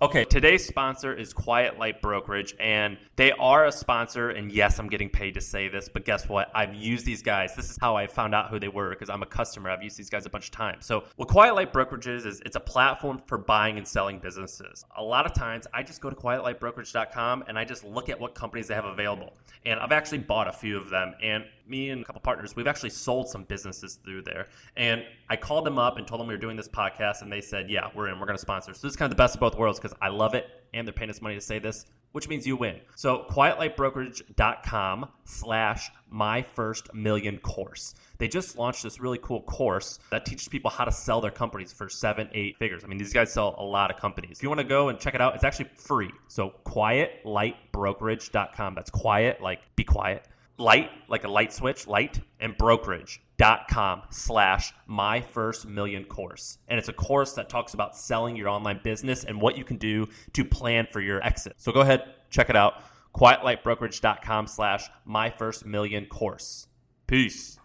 Okay, today's sponsor is Quiet Light Brokerage, and they are a sponsor, and yes, I'm getting paid to say this, but guess what? I've used these guys. This is how I found out who they were, because I'm a customer. I've used these guys a bunch of times. So what Quiet Light Brokerage is it's a platform for buying and selling businesses. A lot of times, I just go to quietlightbrokerage.com, and I just look at what companies they have available. And I've actually bought a few of them, and me and a couple partners, we've actually sold some businesses through there. And I called them up and told them we were doing this podcast, and they said, yeah, we're in. We're going to sponsor. So this is kind of the best of both worlds because I love it, and they're paying us money to say this, which means you win. So quietlightbrokerage.com/myfirstmillion course. They just launched this really cool course that teaches people how to sell their companies for 7-8 figures. I mean, these guys sell a lot of companies. If you want to go and check it out, it's actually free. So quietlightbrokerage.com. That's quiet, like be quiet. Light, like a light switch, light, and brokerage.com/myfirstmillion course. And it's a course that talks about selling your online business and what you can do to plan for your exit. So go ahead, check it out. quietlightbrokerage.com/myfirstmillion course. Peace.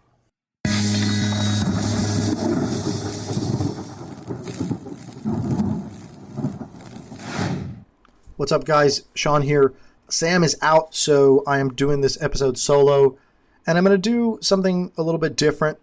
What's up, guys? Sean here. Sam is out, so I am doing this episode solo, and I'm going to do something a little bit different.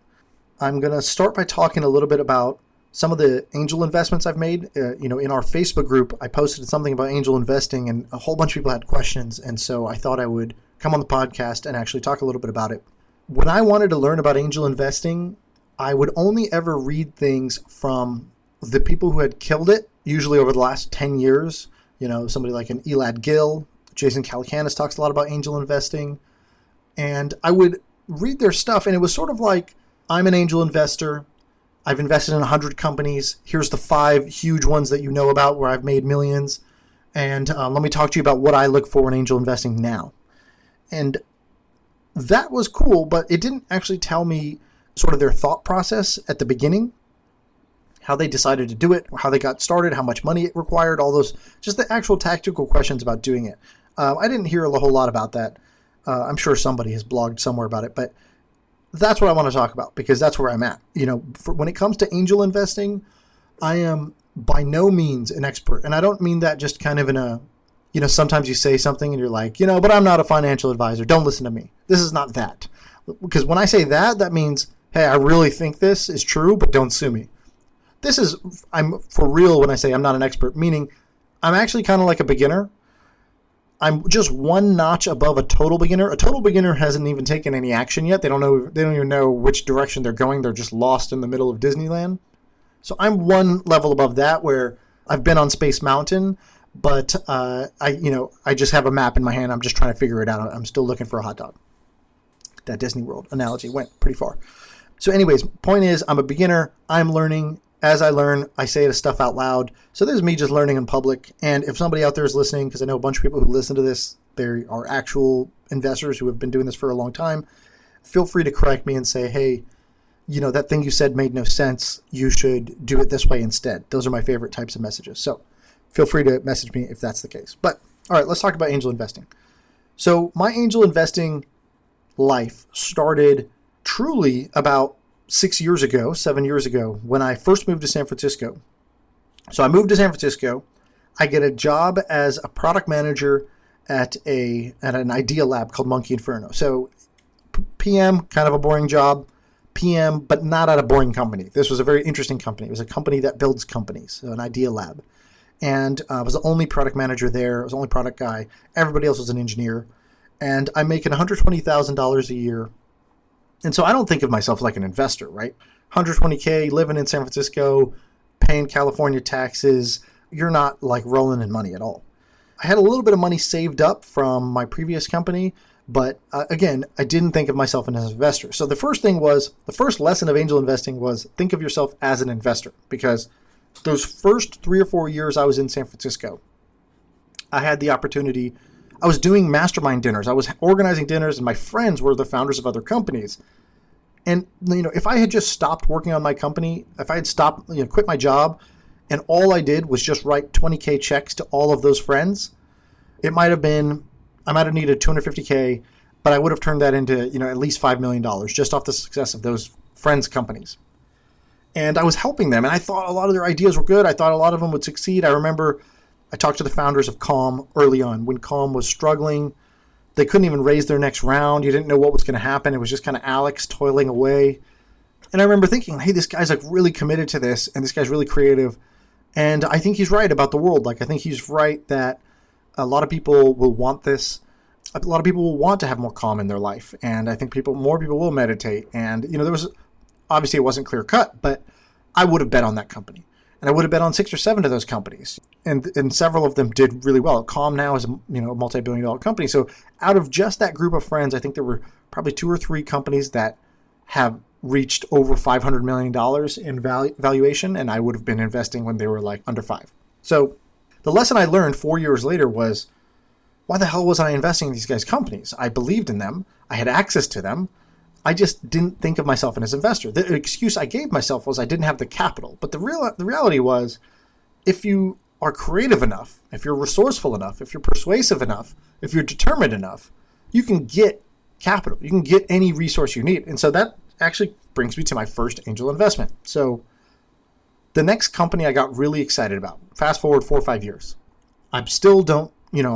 I'm going to start by talking a little bit about some of the angel investments I've made. In our Facebook group, I posted something about angel investing, and a whole bunch of people had questions, and so I thought I would come on the podcast and actually talk a little bit about it. When I wanted to learn about angel investing, I would only ever read things from the people who had killed it, usually over the last 10 years. Somebody like an Elad Gil. Jason Calacanis talks a lot about angel investing. And I would read their stuff, and it was sort of like, I'm an angel investor. I've invested in 100 companies. Here's the 5 huge ones that you know about where I've made millions. And let me talk to you about what I look for in angel investing now. And that was cool, but it didn't actually tell me sort of their thought process at the beginning, how they decided to do it, how they got started, how much money it required, all those, just the actual tactical questions about doing it. I didn't hear a whole lot about that. I'm sure somebody has blogged somewhere about it, but that's what I want to talk about because that's where I'm at. When it comes to angel investing, I am by no means an expert. And I don't mean that just kind of in a, sometimes you say something and you're like, but I'm not a financial advisor. Don't listen to me. This is not that. Because when I say that, that means, hey, I really think this is true, but don't sue me. I'm for real when I say I'm not an expert, meaning I'm actually kind of like a beginner. I'm just one notch above a total beginner. A total beginner hasn't even taken any action yet. They don't even know which direction they're going. They're just lost in the middle of Disneyland. So I'm one level above that where I've been on Space Mountain, but I just have a map in my hand. I'm just trying to figure it out. I'm still looking for a hot dog. That Disney World analogy went pretty far. So anyways, point is I'm a beginner. I'm learning. As I learn, I say the stuff out loud. So this is me just learning in public. And if somebody out there is listening, because I know a bunch of people who listen to this, they are actual investors who have been doing this for a long time, feel free to correct me and say, hey, that thing you said made no sense. You should do it this way instead. Those are my favorite types of messages. So feel free to message me if that's the case. But all right, let's talk about angel investing. So my angel investing life started truly about 7 years ago, when I first moved to San Francisco. So I moved to San Francisco. I get a job as a product manager at an idea lab called Monkey Inferno. So PM, kind of a boring job. PM, but not at a boring company. This was a very interesting company. It was a company that builds companies, so an idea lab. And I was the only product manager there. I was the only product guy. Everybody else was an engineer. And I'm making $120,000 a year. And so I don't think of myself like an investor, right? 120K, living in San Francisco, paying California taxes. You're not like rolling in money at all. I had a little bit of money saved up from my previous company, but again, I didn't think of myself as an investor. So the first lesson of angel investing was think of yourself as an investor, because those first 3 or 4 years I was in San Francisco, I had the opportunity. I was doing mastermind dinners. I was organizing dinners, and my friends were the founders of other companies. And, if I had just stopped working on my company, if I had stopped, quit my job, and all I did was just write 20K checks to all of those friends, I might have needed 250K, but I would have turned that into, at least $5 million just off the success of those friends' companies. And I was helping them, and I thought a lot of their ideas were good. I thought a lot of them would succeed. I remember I talked to the founders of Calm early on when Calm was struggling. They couldn't even raise their next round. You didn't know what was going to happen. It was just kind of Alex toiling away. And I remember thinking, hey, this guy's like really committed to this, and this guy's really creative. And I think he's right about the world. Like, I think he's right that a lot of people will want this. A lot of people will want to have more calm in their life. And I think more people will meditate. And, there was, obviously it wasn't clear cut, but I would have bet on that company. And I would have bet on 6 or 7 of those companies. And several of them did really well. Calm now is a multi-billion-dollar company. So out of just that group of friends, I think there were probably 2 or 3 companies that have reached over $500 million in valuation, and I would have been investing when they were like under 5. So the lesson I learned 4 years later was, why the hell wasn't I investing in these guys' companies? I believed in them. I had access to them. I just didn't think of myself as an investor. The excuse I gave myself was I didn't have the capital. But the reality was, if you are creative enough, if you're resourceful enough, if you're persuasive enough, if you're determined enough, you can get capital. You can get any resource you need. And so that actually brings me to my first angel investment. So the next company I got really excited about, fast forward 4 or 5 years, I still don't,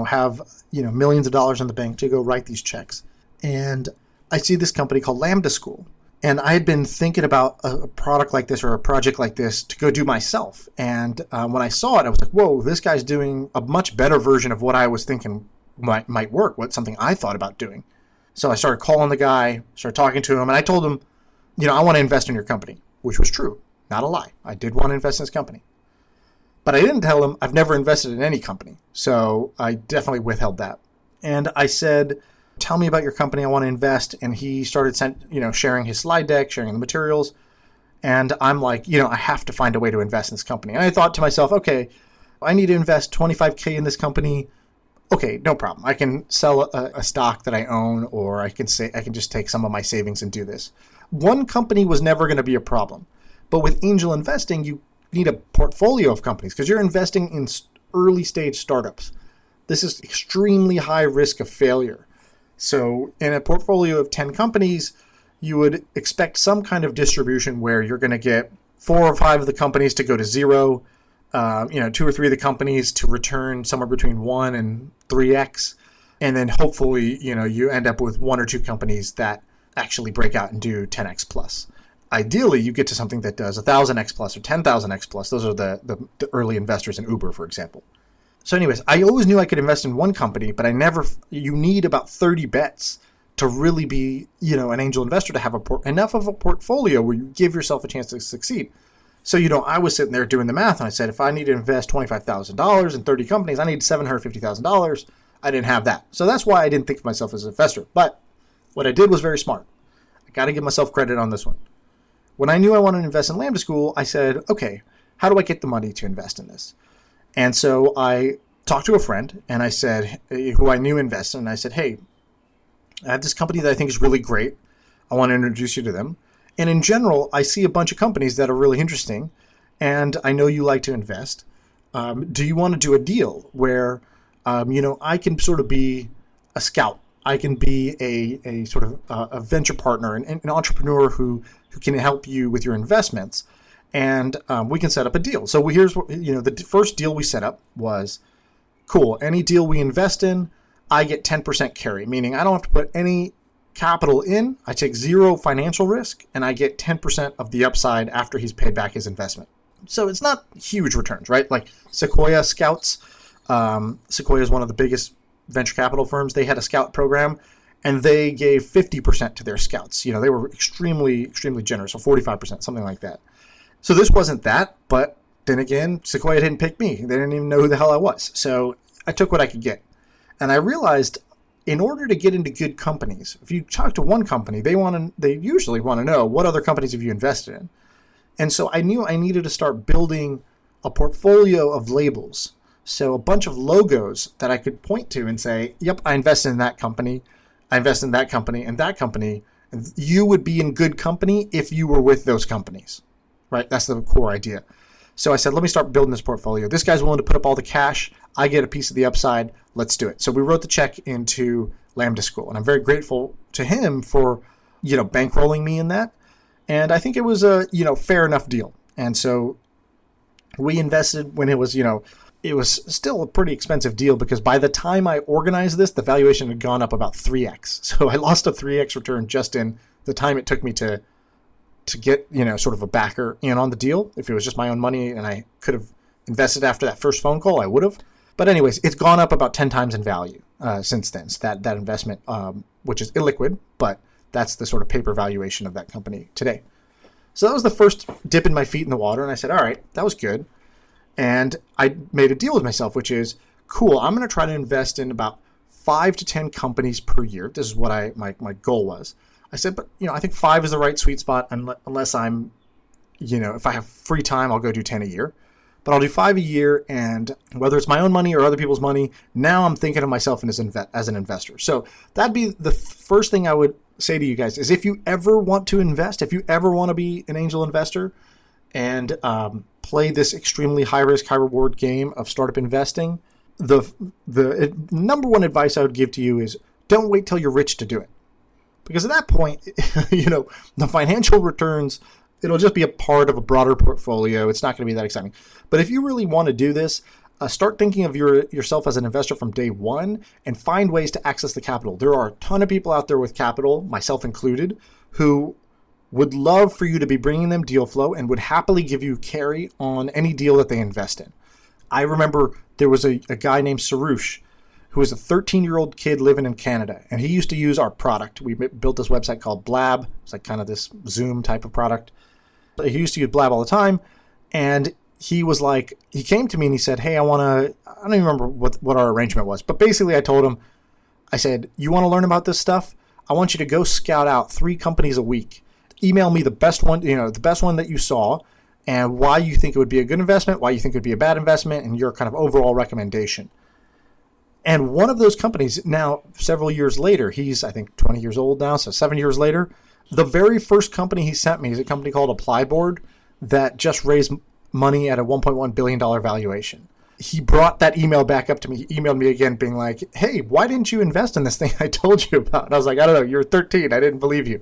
have, millions of dollars in the bank to go write these checks. And I see this company called Lambda School. And I had been thinking about a product like this or a project like this to go do myself. And when I saw it, I was like, whoa, this guy's doing a much better version of what I was thinking might work, something I thought about doing. So I started calling the guy, started talking to him, and I told him, I want to invest in your company, which was true, not a lie. I did want to invest in this company. But I didn't tell him I've never invested in any company. So I definitely withheld that. And I said, tell me about your company. I want to invest. And he started sharing his slide deck, sharing the materials. And I'm like, I have to find a way to invest in this company. And I thought to myself, okay, I need to invest $25K in this company. Okay, no problem. I can sell a stock that I own, or I can just take some of my savings and do this. One company was never going to be a problem. But with angel investing, you need a portfolio of companies because you're investing in early stage startups. This is extremely high risk of failure. So in a portfolio of 10 companies, you would expect some kind of distribution where you're going to get 4 or 5 of the companies to go to 0, 2 or 3 of the companies to return somewhere between 1 and 3x. And then hopefully, you end up with 1 or 2 companies that actually break out and do 10x plus. Ideally, you get to something that does 1,000x plus or 10,000x plus. Those are the early investors in Uber, for example. So anyways, I always knew I could invest in one company, but you need about 30 bets to really be, an angel investor, to have enough of a portfolio where you give yourself a chance to succeed. So, I was sitting there doing the math, and I said, if I need to invest $25,000 in 30 companies, I need $750,000. I didn't have that. So that's why I didn't think of myself as an investor. But what I did was very smart. I got to give myself credit on this one. When I knew I wanted to invest in Lambda School, I said, okay, how do I get the money to invest in this? And so I talked to a friend, and I said, who I knew invested, and I said, hey, I have this company that I think is really great. I want to introduce you to them. And in general, I see a bunch of companies that are really interesting, and I know you like to invest. Do you want to do a deal where, I can sort of be a scout? I can be a sort of a venture partner, an entrepreneur who can help you with your investments, and we can set up a deal. So here's what, the first deal we set up was, cool, any deal we invest in, I get 10% carry, meaning I don't have to put any capital in. I take 0 financial risk, and I get 10% of the upside after he's paid back his investment. So it's not huge returns, right? Like Sequoia Scouts. Sequoia is one of the biggest venture capital firms. They had a scout program, and they gave 50% to their scouts. They were extremely, extremely generous, so 45%, something like that. So this wasn't that, but then again, Sequoia didn't pick me. They didn't even know who the hell I was. So I took what I could get. And I realized in order to get into good companies, if you talk to one company, they usually want to know, what other companies have you invested in? And so I knew I needed to start building a portfolio of labels. So a bunch of logos that I could point to and say, yep, I invested in that company. I invested in that company and that company. And you would be in good company if you were with those companies, right? That's the core idea. So I said, let me start building this portfolio. This guy's willing to put up all the cash. I get a piece of the upside. Let's do it. So we wrote the check into Lambda School. And I'm very grateful to him for, bankrolling me in that. And I think it was a, fair enough deal. And so we invested when it was, it was still a pretty expensive deal because by the time I organized this, the valuation had gone up about 3x. So I lost a 3x return just in the time it took me to get, sort of a backer in on the deal. If it was just my own money and I could have invested after that first phone call, I would have. But anyways, it's gone up about 10 times in value since then. So that investment, which is illiquid, but that's the sort of paper valuation of that company today. So that was the first dipping my feet in the water. And I said, all right, that was good. And I made a deal with myself, which is, cool, I'm going to try to invest in about 5 to 10 companies per year. This is what my goal was. I said, but, I think 5 is the right sweet spot unless I'm, if I have free time, I'll go do 10 a year. But I'll do 5 a year, and whether it's my own money or other people's money, now I'm thinking of myself as an investor. So that'd be the first thing I would say to you guys is if you ever want to invest, if you ever want to be an angel investor and play this extremely high-risk, high-reward game of startup investing, the number one advice I would give to you is don't wait till you're rich to do it. Because at that point, the financial returns, it'll just be a part of a broader portfolio. It's not going to be that exciting. But if you really want to do this, start thinking of yourself as an investor from day one and find ways to access the capital. There are a ton of people out there with capital, myself included, who would love for you to be bringing them deal flow and would happily give you carry on any deal that they invest in. I remember there was a guy named Sarush who was a 13-year-old kid living in Canada, and he used to use our product. We built this website called Blab. It's like kind of this Zoom type of product. But he used to use Blab all the time, and he came to me and he said, hey, I don't even remember what our arrangement was, but basically I told him, I said, you want to learn about this stuff? I want you to go scout out 3 companies a week. Email me the best one, the best one that you saw, and why you think it would be a good investment, why you think it would be a bad investment, and your kind of overall recommendation. And one of those companies, now several years later, he's I think 20 years old now, so 7 years later, the very first company he sent me is a company called Applyboard that just raised money at a $1.1 billion valuation. He brought that email back up to me. He emailed me again being like, hey, why didn't you invest in this thing I told you about? And I was like, I don't know, you're 13. I didn't believe you.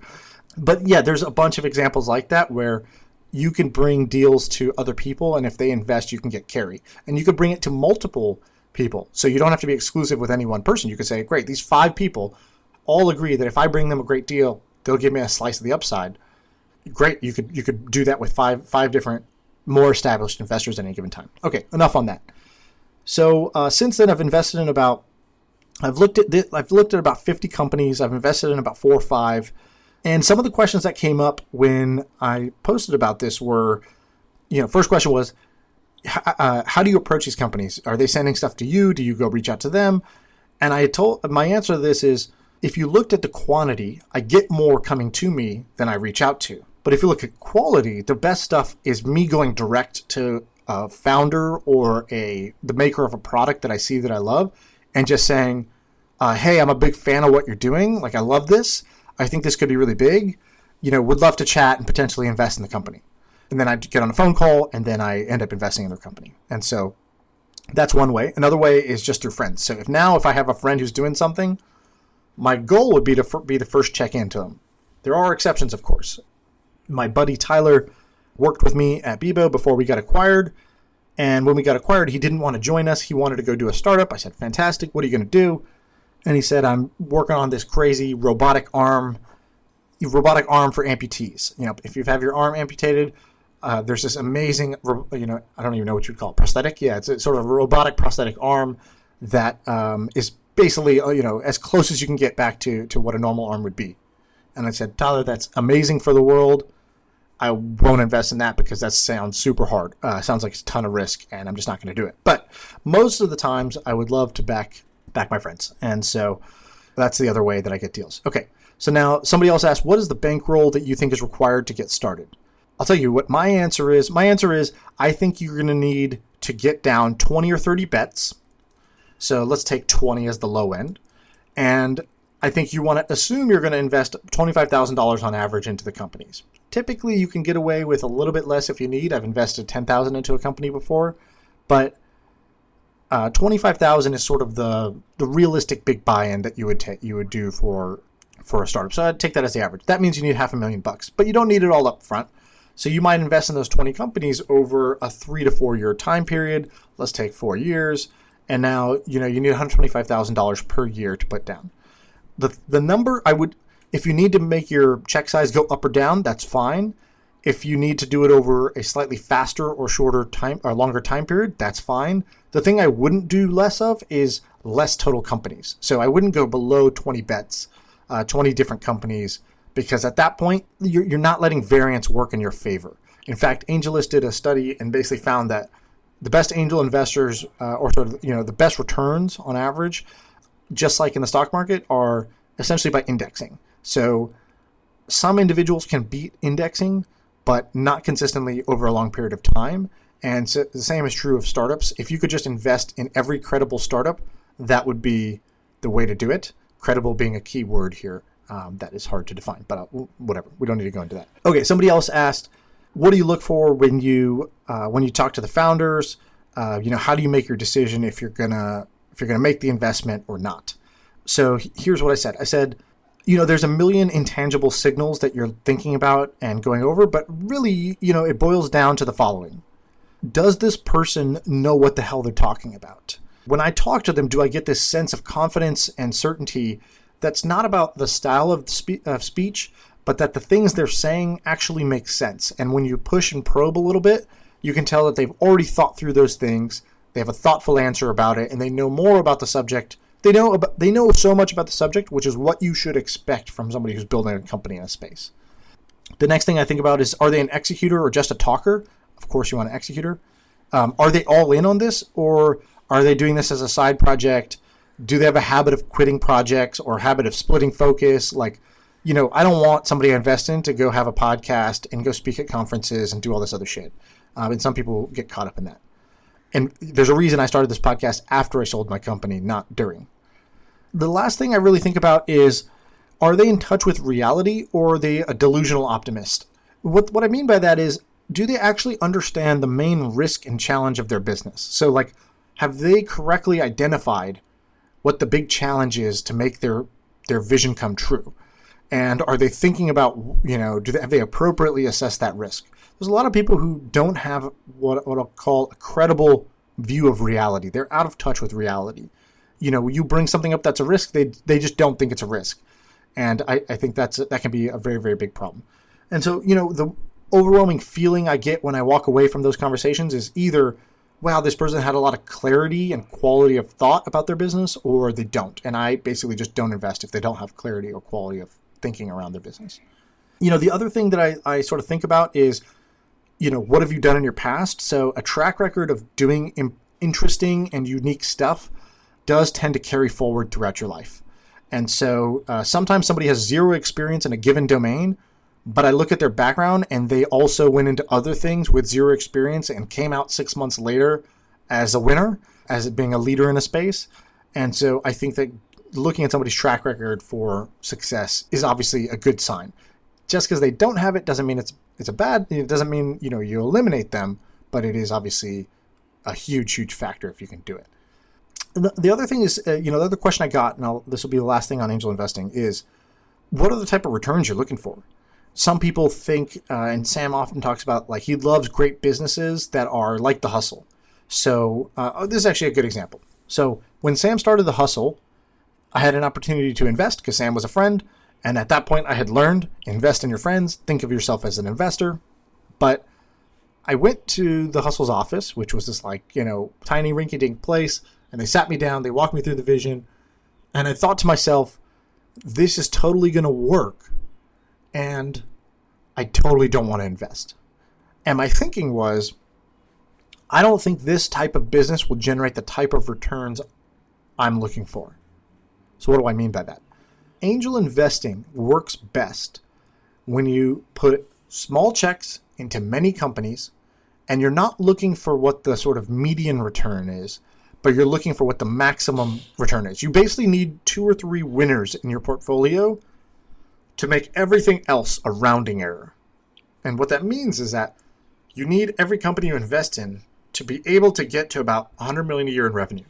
But yeah, there's a bunch of examples like that where you can bring deals to other people, and if they invest, you can get carry. And you could bring it to multiple people. So you don't have to be exclusive with any one person. You could say, great, these 5 people all agree that if I bring them a great deal, they'll give me a slice of the upside. Great, you could do that with five different more established investors at any given time. Okay, enough on that. So since then, I've looked at about 50 companies. I've invested in about 4 or 5. And some of the questions that came up when I posted about this were, first question was, how do you approach these companies? Are they sending stuff to you? Do you go reach out to them? And my answer to this is, if you looked at the quantity, I get more coming to me than I reach out to. But if you look at quality, the best stuff is me going direct to a founder or the maker of a product that I see that I love and just saying, hey, I'm a big fan of what you're doing. Like, I love this. I think this could be really big. Would love to chat and potentially invest in the company. And then I get on a phone call and then I end up investing in their company. And so that's one way. Another way is just through friends. So if I have a friend who's doing something, my goal would be to be the first check in to them. There are exceptions, of course. My buddy Tyler worked with me at Bebo before we got acquired. And when we got acquired, he didn't want to join us. He wanted to go do a startup. I said, fantastic. What are you going to do? And he said, I'm working on this crazy robotic arm for amputees. If you have your arm amputated, there's this amazing, I don't even know what you'd call it, prosthetic. Yeah, it's a sort of a robotic prosthetic arm that is basically, as close as you can get back to what a normal arm would be. And I said, Tyler, that's amazing for the world. I won't invest in that because that sounds super hard. Sounds like it's a ton of risk, and I'm just not going to do it. But most of the times, I would love to back my friends. And so that's the other way that I get deals. Okay, so now somebody else asked, what is the bankroll that you think is required to get started? I'll tell you what my answer is. My answer is I think you're going to need to get down 20 or 30 bets. So let's take 20 as the low end. And I think you want to assume you're going to invest $25,000 on average into the companies. Typically, you can get away with a little bit less if you need. I've invested $10,000 into a company before, but $25,000 is sort of the realistic big buy-in that you would do for a startup. So I'd take that as the average. That means you need $500,000, but you don't need it all up front. So you might invest in those 20 companies over a 3 to 4 year time period. Let's take 4 years. And now, you need $125,000 per year to put down. The number if you need to make your check size go up or down, that's fine. If you need to do it over a slightly faster or shorter time or longer time period, that's fine. The thing I wouldn't do less of is less total companies. So I wouldn't go below 20 bets, 20 different companies, because at that point, you're not letting variance work in your favor. In fact, AngelList did a study and basically found that the best angel investors, the best returns on average, just like in the stock market, are essentially by indexing. So some individuals can beat indexing, but not consistently over a long period of time. And so the same is true of startups. If you could just invest in every credible startup, that would be the way to do it. Credible being a key word here. That is hard to define, but whatever. We don't need to go into that. Okay, somebody else asked, what do you look for when you talk to the founders? How do you make your decision if you're gonna make the investment or not? So here's what I said. I said, there's a million intangible signals that you're thinking about and going over, but really, it boils down to the following. Does this person know what the hell they're talking about? When I talk to them, do I get this sense of confidence and certainty that's not about the style of speech, but that the things they're saying actually make sense? And when you push and probe a little bit, you can tell that they've already thought through those things. They have a thoughtful answer about it, and they know more about the subject. They know so much about the subject, which is what you should expect from somebody who's building a company in a space. The next thing I think about is, are they an executor or just a talker? Of course, you want an executor. Are they all in on this, or are they doing this as a side project? Do they have a habit of quitting projects or habit of splitting focus? I don't want somebody I invest in to go have a podcast and go speak at conferences and do all this other shit. And some people get caught up in that. And there's a reason I started this podcast after I sold my company, not during. The last thing I really think about is, are they in touch with reality, or are they a delusional optimist? What I mean by that is, do they actually understand the main risk and challenge of their business? So have they correctly identified what the big challenge is to make their vision come true? And are they thinking about, have they appropriately assessed that risk? There's a lot of people who don't have what I'll call a credible view of reality. They're out of touch with reality. You bring something up that's a risk, they just don't think it's a risk. And I think that can be a very, very big problem. And so, the overwhelming feeling I get when I walk away from those conversations is either, wow, this person had a lot of clarity and quality of thought about their business, or they don't. And I basically just don't invest if they don't have clarity or quality of thinking around their business. The other thing that I sort of think about is, what have you done in your past? So a track record of doing interesting and unique stuff does tend to carry forward throughout your life. And so sometimes somebody has zero experience in a given domain, but I look at their background and they also went into other things with zero experience and came out 6 months later as a winner, as being a leader in a space. And so I think that looking at somebody's track record for success is obviously a good sign. Just because they don't have it doesn't mean it's a bad, it doesn't mean, you eliminate them, but it is obviously a huge, huge factor if you can do it. The other thing is, the other question I got, and this will be the last thing on angel investing, is what are the type of returns you're looking for? Some people think, and Sam often talks about, he loves great businesses that are like The Hustle. So this is actually a good example. So when Sam started The Hustle, I had an opportunity to invest because Sam was a friend. And at that point, I had learned, invest in your friends, think of yourself as an investor. But I went to The Hustle's office, which was this tiny rinky-dink place. And they sat me down, they walked me through the vision. And I thought to myself, this is totally going to work. And I totally don't want to invest. And my thinking was, I don't think this type of business will generate the type of returns I'm looking for. So what do I mean by that? Angel investing works best when you put small checks into many companies and you're not looking for what the sort of median return is, but you're looking for what the maximum return is. You basically need 2 or 3 winners in your portfolio to make everything else a rounding error. And what that means is that you need every company you invest in to be able to get to about 100 million a year in revenue.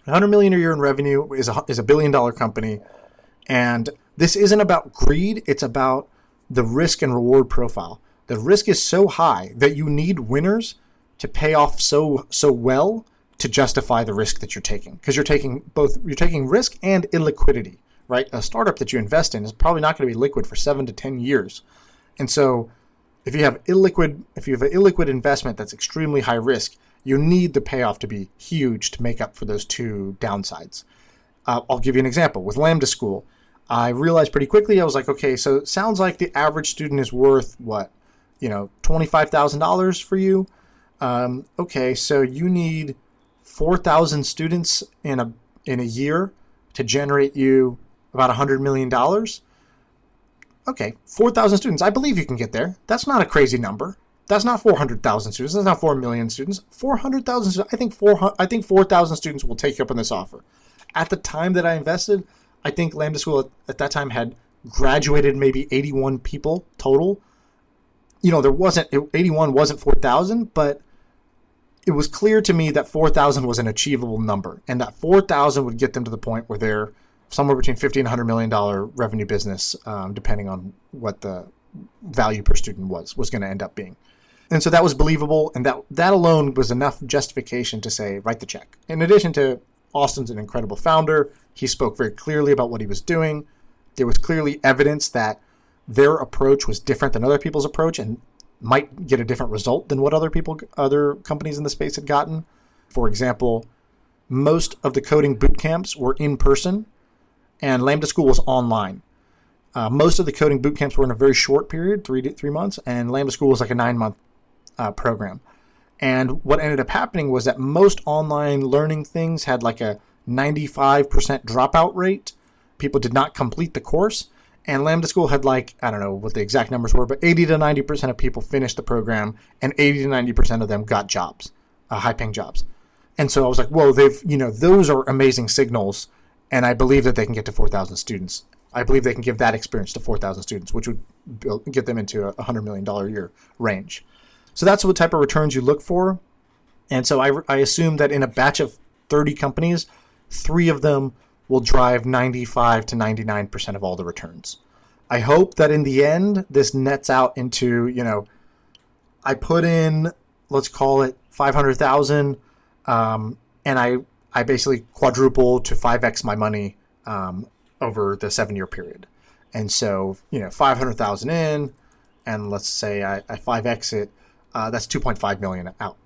100 million a year in revenue is a billion-dollar company. And this isn't about greed. It's about the risk and reward profile. The risk is so high that you need winners to pay off so well to justify the risk that you're taking, because you're taking risk and illiquidity, right? A startup that you invest in is probably not going to be liquid for 7 to 10 years. And so if you have an illiquid investment that's extremely high risk, you need the payoff to be huge to make up for those two downsides. I'll give you an example. With Lambda School, I realized pretty quickly, I was like, okay, so it sounds like the average student is worth what? $25,000 for you. Okay, so you need 4,000 students in a year to generate you about $100 million. Okay, 4,000 students. I believe you can get there. That's not a crazy number. That's not 400,000 students. That's not 4 million students. 400,000 students. I think 4,000 students will take you up on this offer. At the time that I invested, I think Lambda School at that time had graduated maybe 81 people total. 81 wasn't 4,000, but it was clear to me that 4,000 was an achievable number, and that 4,000 would get them to the point where they're somewhere between $50 and $100 million revenue business, depending on what the value per student was going to end up being. And so that was believable, and that alone was enough justification to say, write the check. In addition to Austin's an incredible founder, he spoke very clearly about what he was doing. There was clearly evidence that their approach was different than other people's approach and might get a different result than what other companies in the space had gotten. For example, most of the coding boot camps were in person, and Lambda School was online. Most of the coding boot camps were in a very short period, 3 months, and Lambda School was like a 9-month program. And what ended up happening was that most online learning things had like a 95% dropout rate. People did not complete the course. And Lambda School had I don't know what the exact numbers were, but 80 to 90% of people finished the program, and 80 to 90% of them got jobs, high-paying jobs. And so I was like, whoa, those are amazing signals, and I believe that they can get to 4,000 students. I believe they can give that experience to 4,000 students, which would get them into a $100 million a year range. So that's what type of returns you look for. And so I assume that in a batch of 30 companies, 3 of them will drive 95 to 99% of all the returns. I hope that in the end, this nets out into, I put in, let's call it 500,000, and I basically quadruple to 5x my money over the 7-year period. And so, 500,000 in, and let's say I 5x it, that's 2.5 million out.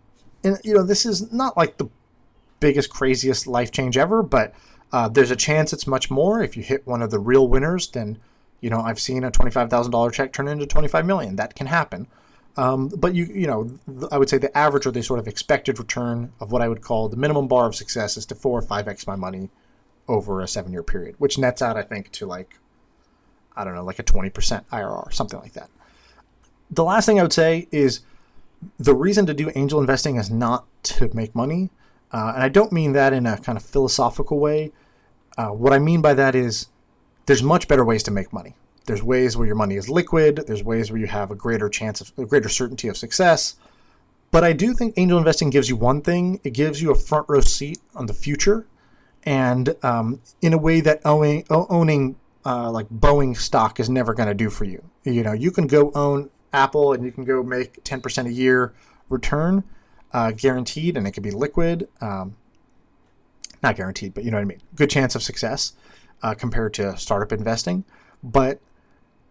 And, this is not like the biggest, craziest life change ever, but there's a chance it's much more. If you hit one of the real winners, then, I've seen a $25,000 check turn into 25 million. That can happen. But I would say the average or the sort of expected return of what I would call the minimum bar of success is to 4 or 5x my money over a 7-year period, which nets out, I think, to like a 20% IRR, something like that. The last thing I would say is the reason to do angel investing is not to make money. And I don't mean that in a kind of philosophical way. What I mean by that is there's much better ways to make money. There's ways where your money is liquid. There's ways where you have a greater certainty of success. But I do think angel investing gives you one thing. It gives you a front row seat on the future, and in a way that owning like Boeing stock is never going to do for you. You can go own Apple and you can go make 10% a year return. Guaranteed, and it could be liquid. Not guaranteed, but you know what I mean. Good chance of success compared to startup investing. But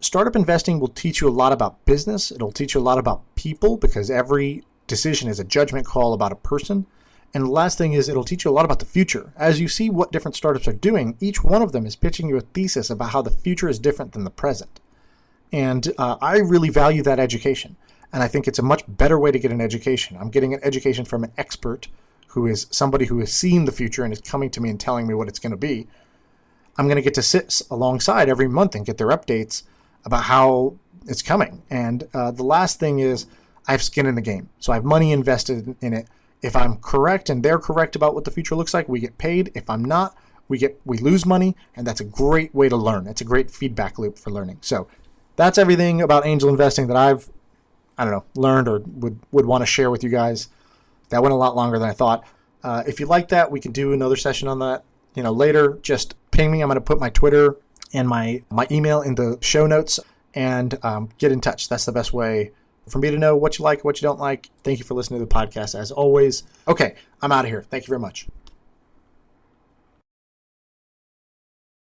startup investing will teach you a lot about business. It'll teach you a lot about people, because every decision is a judgment call about a person. And the last thing is it'll teach you a lot about the future. As you see what different startups are doing, each one of them is pitching you a thesis about how the future is different than the present. And I really value that education. And I think it's a much better way to get an education. I'm getting an education from an expert who is somebody who has seen the future and is coming to me and telling me what it's going to be. I'm going to get to sit alongside every month and get their updates about how it's coming. And the last thing is I have skin in the game. So I have money invested in it. If I'm correct and they're correct about what the future looks like, we get paid. If I'm not, we lose money. And that's a great way to learn. It's a great feedback loop for learning. So that's everything about angel investing that I've learned or would want to share with you guys. That went a lot longer than I thought. If you like that, we can do another session on that, later. Just ping me. I'm going to put my Twitter and my email in the show notes, and get in touch. That's the best way for me to know what you like, what you don't like. Thank you for listening to the podcast as always. Okay, I'm out of here. Thank you very much.